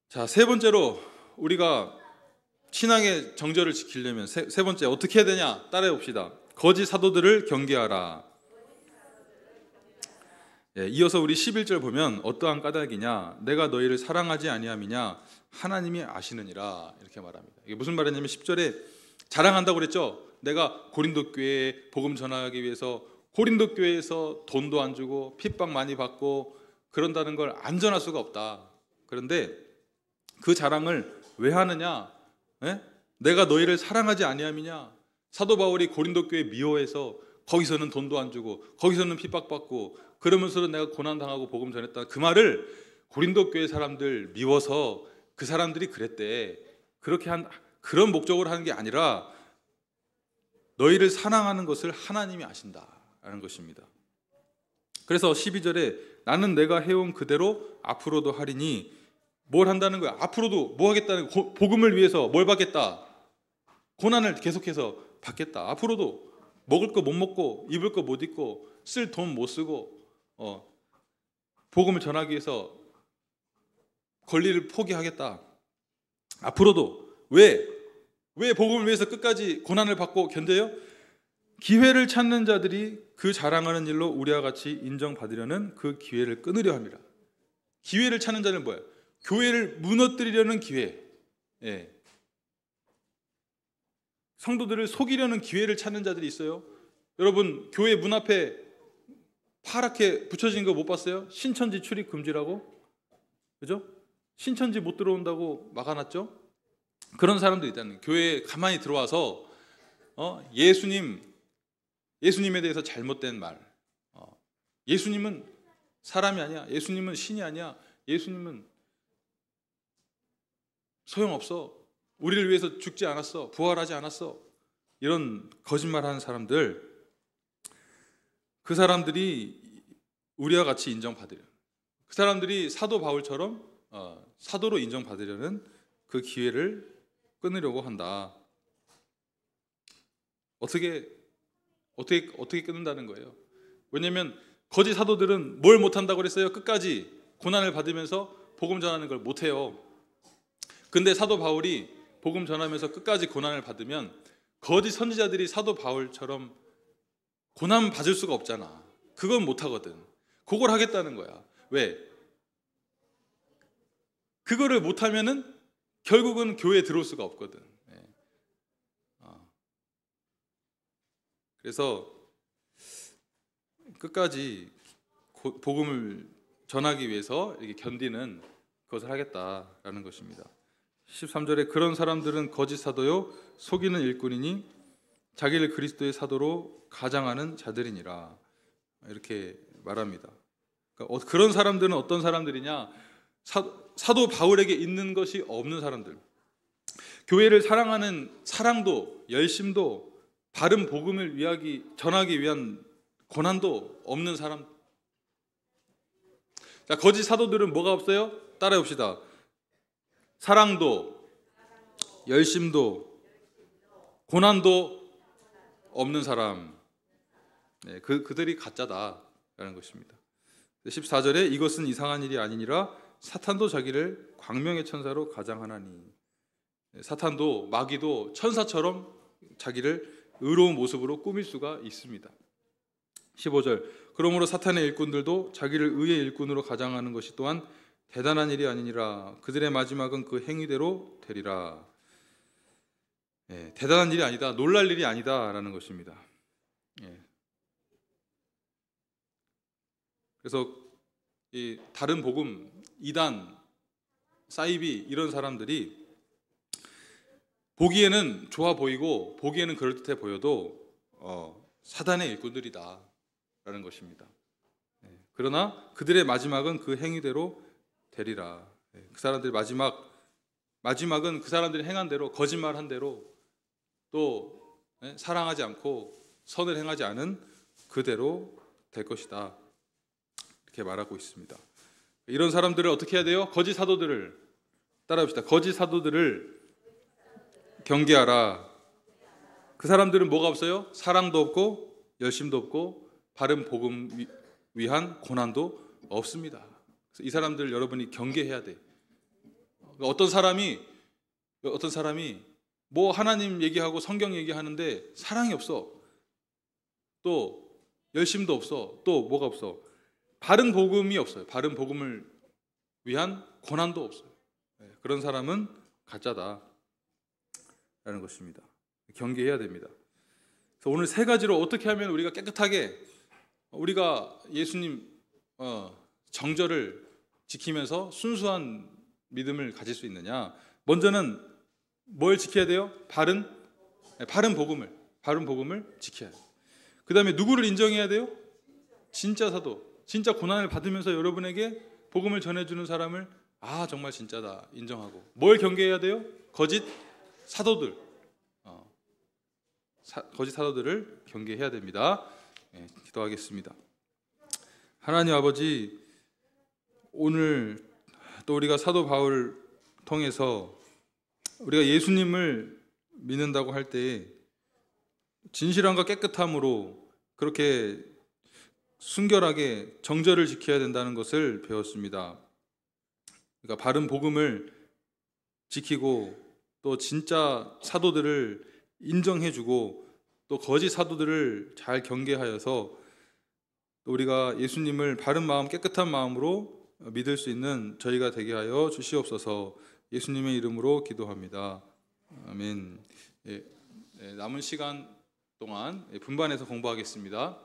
자, 세 번째로 우리가 신앙의 정절을 지키려면 세 번째 어떻게 해야 되냐? 따라해 봅시다. 거짓 사도들을 경계하라. 이어서 우리 11절 보면 어떠한 까닭이냐? 내가 너희를 사랑하지 아니함이냐? 하나님이 아시느니라. 이렇게 말합니다. 이게 무슨 말이냐면 10절에 자랑한다고 그랬죠. 내가 고린도 교회에 복음 전하기 위해서 고린도 교회에서 돈도 안 주고 핍박 많이 받고 그런다는 걸 안 전할 수가 없다. 그런데 그 자랑을 왜 하느냐? 내가 너희를 사랑하지 아니함이냐? 사도 바울이 고린도 교회 미워해서 거기서는 돈도 안 주고 거기서는 핍박받고 그러면서도 내가 고난당하고 복음 전했다. 그 말을 고린도 교회 사람들 미워서 그 사람들이 그랬대. 그렇게 그런 목적으로 하는 게 아니라 너희를 사랑하는 것을 하나님이 아신다라는 것입니다. 그래서 12절에 나는 내가 해온 그대로 앞으로도 하리니 뭘 한다는 거야? 앞으로도 뭐 하겠다는 거야? 복음을 위해서 뭘 받겠다? 고난을 계속해서 받겠다. 앞으로도 먹을 거 못 먹고 입을 거 못 입고 쓸 돈 못 쓰고 복음을 전하기 위해서 권리를 포기하겠다. 앞으로도 왜 복음을 위해서 끝까지 고난을 받고 견뎌요? 기회를 찾는 자들이 그 자랑하는 일로 우리와 같이 인정받으려는 그 기회를 끊으려 합니다. 기회를 찾는 자는 뭐예요? 교회를 무너뜨리려는 기회. 성도들을 속이려는 기회를 찾는 자들이 있어요. 여러분 교회 문 앞에 파랗게 붙여진 거 못 봤어요? 신천지 출입 금지라고? 그죠? 신천지 못 들어온다고 막아놨죠? 그런 사람도 있다는 거예요. 교회에 가만히 들어와서 예수님에 대해서 잘못된 말, 예수님은 사람이 아니야, 예수님은 신이 아니야, 예수님은 소용없어, 우리를 위해서 죽지 않았어, 부활하지 않았어, 이런 거짓말하는 사람들, 그 사람들이 우리와 같이 인정받으려, 그 사람들이 사도 바울처럼 사도로 인정받으려는 그 기회를 끊으려고 한다. 어떻게 끊는다는 거예요? 왜냐하면 거짓 사도들은 뭘 못한다고 그랬어요? 끝까지 고난을 받으면서 복음 전하는 걸 못해요. 근데 사도 바울이 복음 전하면서 끝까지 고난을 받으면 거짓 선지자들이 사도 바울처럼 고난 받을 수가 없잖아. 그건 못하거든. 그걸 하겠다는 거야. 왜? 그거를 못하면은 결국은 교회에 들어올 수가 없거든. 그래서 끝까지 복음을 전하기 위해서 이렇게 견디는 그것을 하겠다라는 것입니다. 13절에 그런 사람들은 거짓 사도요 속이는 일꾼이니 자기를 그리스도의 사도로 가장하는 자들이니라 이렇게 말합니다. 그러니까 그런 사람들은 어떤 사람들이냐? 사도 바울에게 있는 것이 없는 사람들, 교회를 사랑하는 사랑도 열심도 바른 복음을 전하기 위한 고난도 없는 사람. 자, 거짓 사도들은 뭐가 없어요? 따라해 봅시다. 사랑도 열심도 고난도 없는 사람. 네, 그들이 가짜다라는 것입니다. 14절에 이것은 이상한 일이 아니니라 사탄도 자기를 광명의 천사로 가장하나니. 사탄도 마귀도 천사처럼 자기를 의로운 모습으로 꾸밀 수가 있습니다. 15절 그러므로 사탄의 일꾼들도 자기를 의의 일꾼으로 가장하는 것이 또한 대단한 일이 아니니라 그들의 마지막은 그 행위대로 되리라. 대단한 일이 아니다, 놀랄 일이 아니다라는 것입니다. 그래서 이 다른 복음, 이단, 사이비 이런 사람들이 보기에는 좋아 보이고 보기에는 그럴듯해 보여도 사단의 일꾼들이다 라는 것입니다. 그러나 그들의 마지막은 그 행위대로 되리라. 그 사람들의 마지막은 그 사람들이 행한 대로, 거짓말한 대로, 또 사랑하지 않고 선을 행하지 않은 그대로 될 것이다 이렇게 말하고 있습니다. 이런 사람들을 어떻게 해야 돼요? 거짓 사도들을 따라합시다. 거짓 사도들을 경계하라. 그 사람들은 뭐가 없어요? 사랑도 없고 열심도 없고 바른 복음 위한 고난도 없습니다. 그래서 이 사람들 여러분이 경계해야 돼. 어떤 사람이 뭐 하나님 얘기하고 성경 얘기하는데 사랑이 없어. 또 열심도 없어. 또 뭐가 없어? 바른 복음이 없어요. 바른 복음을 위한 고난도 없어요. 그런 사람은 가짜다 라는 것입니다. 경계해야 됩니다. 그래서 오늘 세 가지로 어떻게 하면 우리가 깨끗하게 우리가 예수님 정절을 지키면서 순수한 믿음을 가질 수 있느냐? 먼저는 뭘 지켜야 돼요? 바른 복음을 지켜야 돼요. 그 다음에 누구를 인정해야 돼요? 진짜 사도, 진짜 고난을 받으면서 여러분에게 복음을 전해주는 사람을 정말 진짜다 인정하고. 뭘 경계해야 돼요? 거짓 사도들, 거짓 사도들을 경계해야 됩니다. 기도하겠습니다. 하나님 아버지, 오늘 또 우리가 사도 바울 통해서 우리가 예수님을 믿는다고 할 때 진실함과 깨끗함으로 그렇게 순결하게 정절을 지켜야 된다는 것을 배웠습니다. 그러니까 바른 복음을 지키고 또 진짜 사도들을 인정해주고 또 거짓 사도들을 잘 경계하여서 또 우리가 예수님을 바른 마음, 깨끗한 마음으로 믿을 수 있는 저희가 되게 하여 주시옵소서. 예수님의 이름으로 기도합니다. 아멘. 남은 시간 동안 분반해서 공부하겠습니다.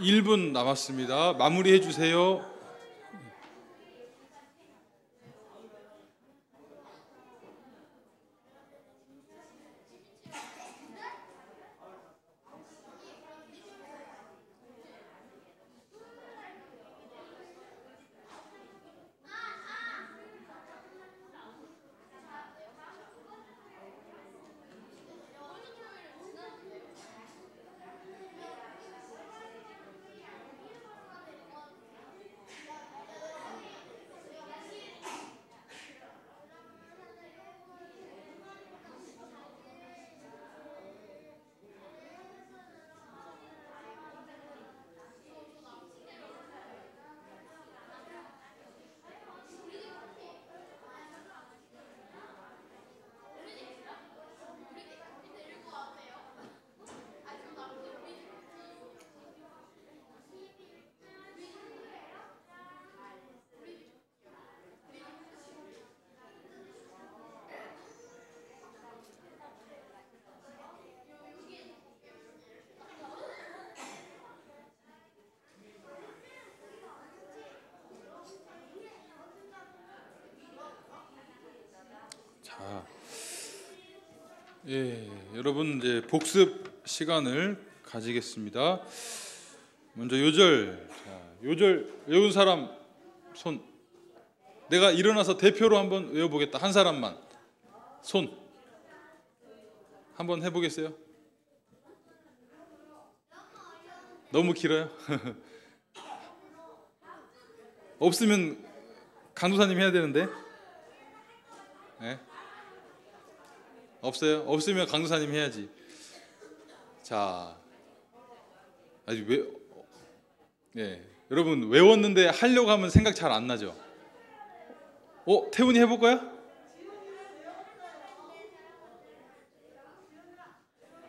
1분 남았습니다. 마무리해 주세요. 자, 여러분 이제 복습 시간을 가지겠습니다. 먼저 요절. 자, 요절 외운 사람 손. 내가 일어나서 대표로 한번 외워보겠다. 한 사람만 손. 한번 해보겠어요? 너무 길어요? 없으면 강도사님 해야 되는데. 네? 없어요? 없으면 강도사님 해야지. 자, 아직 여러분 외웠는데 하려고 하면 생각 잘 안 나죠? 태훈이 해볼 거야?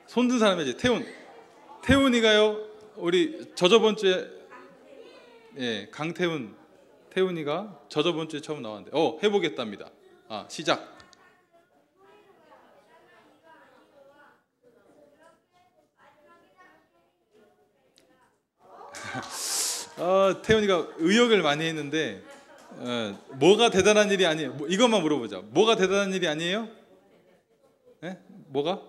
손든 사람 해야지. 태훈이가요. 우리 저저번 주에 태훈이가 저저번 주에 처음 나왔는데 해보겠답니다. 시작. 태훈이가 의욕을 많이 했는데 뭐가 대단한 일이 아니에요. 이것만 물어보자. 뭐가 대단한 일이 아니에요? 네? 뭐가?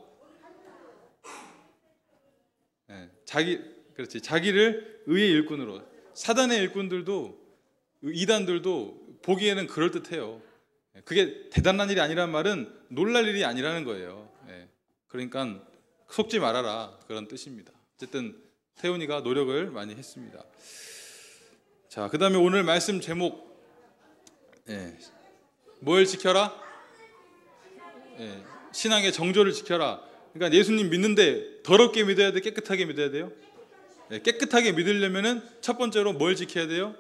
그렇지. 자기를 의의 일꾼으로. 사단의 일꾼들도 이단들도 보기에는 그럴듯해요. 그게 대단한 일이 아니란 말은 놀랄 일이 아니라는 거예요. 그러니까 속지 말아라, 그런 뜻입니다. 어쨌든 태훈이가 노력을 많이 했습니다. 자, 그 다음에 오늘 말씀 제목 뭘 지켜라? 신앙의 정조를 지켜라. 그러니까 예수님 믿는데 더럽게 믿어야 돼? 깨끗하게 믿어야 돼요? 깨끗하게 믿으려면은 첫 번째로 뭘 지켜야 돼요?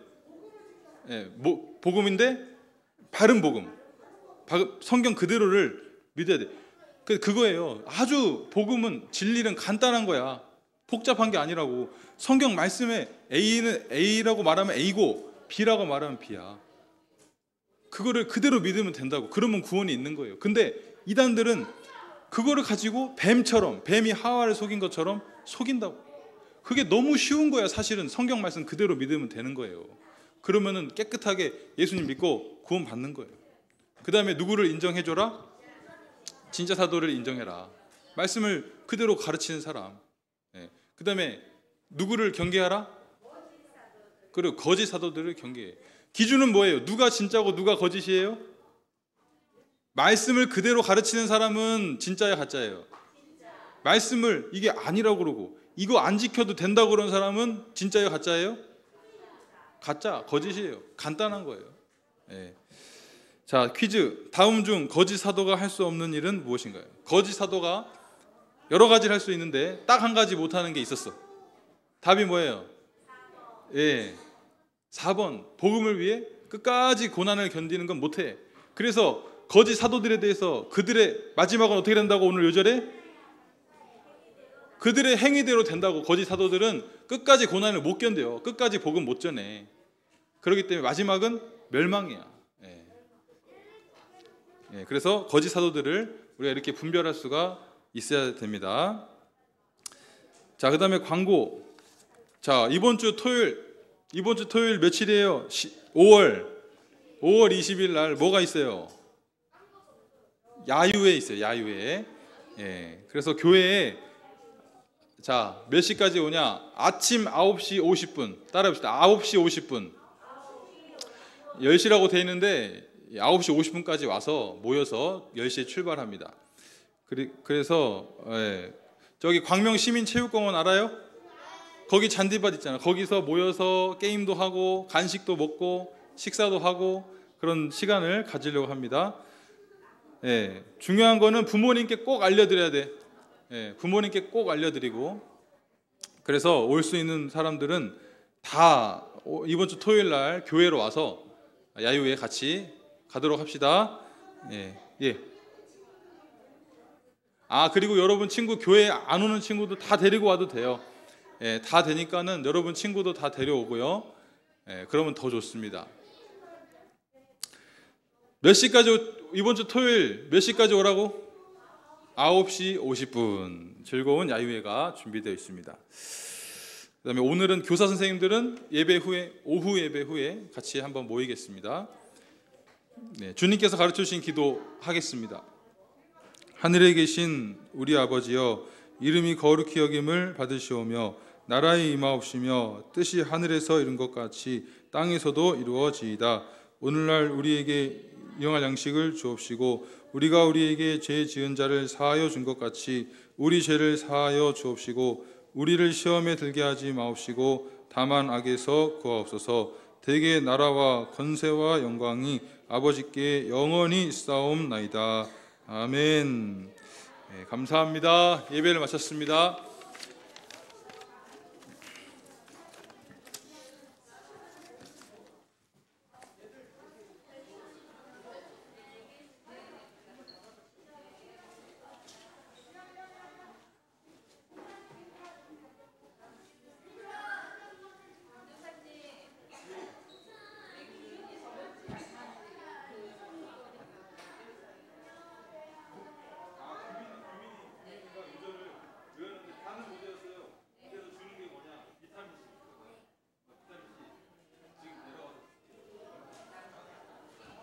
복음인데 바른 복음, 성경 그대로를 믿어야 돼. 그거예요. 아주 복음은 진리는 간단한 거야. 복잡한 게 아니라고. 성경 말씀에 A는 A라고 말하면 A고 B라고 말하면 B야. 그거를 그대로 믿으면 된다고. 그러면 구원이 있는 거예요. 근데 이단들은 그거를 가지고 뱀이 하와를 속인 것처럼 속인다고. 그게 너무 쉬운 거야. 사실은 성경 말씀 그대로 믿으면 되는 거예요. 그러면은 깨끗하게 예수님 믿고 구원 받는 거예요. 그 다음에 누구를 인정해줘라? 진짜 사도를 인정해라. 말씀을 그대로 가르치는 사람. 그 다음에 누구를 경계하라? 그리고 거짓 사도들을 경계해. 기준은 뭐예요? 누가 진짜고 누가 거짓이에요? 말씀을 그대로 가르치는 사람은 진짜야 가짜예요? 말씀을 이게 아니라고 그러고 이거 안 지켜도 된다고 그러는 사람은 진짜예요 가짜예요? 가짜, 거짓이에요. 간단한 거예요. 자, 퀴즈. 다음 중 거짓 사도가 할 수 없는 일은 무엇인가요? 거짓 사도가 여러 가지를 할 수 있는데 딱 한 가지 못하는 게 있었어. 답이 뭐예요? 4번. 복음을 위해 끝까지 고난을 견디는 건 못해. 그래서 거짓 사도들에 대해서 그들의 마지막은 어떻게 된다고 오늘 요절에? 그들의 행위대로 된다고. 거짓 사도들은 끝까지 고난을 못 견뎌요. 끝까지 복음 못 전해. 그렇기 때문에 마지막은 멸망이야. 그래서 거짓 사도들을 우리가 이렇게 분별할 수가 있어야 됩니다. 자, 그 다음에 광고. 자, 이번 주 토요일 며칠이에요? 5월 20일 날 뭐가 있어요? 야유회 있어요. 야유회. 예. 그래서 교회에 자, 몇 시까지 오냐? 아침 9시 50분. 따라해 봅시다. 9시 50분. 10시라고 돼 있는데 9시 50분까지 와서 모여서 10시에 출발합니다. 그래서 저기 광명시민체육공원 알아요? 거기 잔디밭 있잖아요. 거기서 모여서 게임도 하고 간식도 먹고 식사도 하고 그런 시간을 가지려고 합니다. 중요한 거는 부모님께 꼭 알려드려야 돼. 부모님께 꼭 알려드리고, 그래서 올 수 있는 사람들은 다 이번 주 토요일 날 교회로 와서 야유회 같이 가도록 합시다. 그리고 여러분 친구 교회 안 오는 친구도 다 데리고 와도 돼요. 다 되니까는 여러분 친구도 다 데려오고요. 그러면 더 좋습니다. 몇 시까지 이번 주 토요일 몇 시까지 오라고? 9시 50분 즐거운 야유회가 준비되어 있습니다. 그다음에 오늘은 교사 선생님들은 예배 후에 오후 예배 후에 같이 한번 모이겠습니다. 주님께서 가르쳐 주신 기도 하겠습니다. 하늘에 계신 우리 아버지여, 이름이 거룩히 여김을 받으시오며 나라에 임하옵시며 뜻이 하늘에서 이룬 것 같이 땅에서도 이루어지이다. 오늘날 우리에게 일용할 양식을 주옵시고 우리가 우리에게 죄 지은 자를 사하여 준 것 같이 우리 죄를 사하여 주옵시고 우리를 시험에 들게 하지 마옵시고 다만 악에서 구하옵소서. 대개 나라와 권세와 영광이 아버지께 영원히 있사옵나이다. 아멘. 감사합니다. 예배를 마쳤습니다.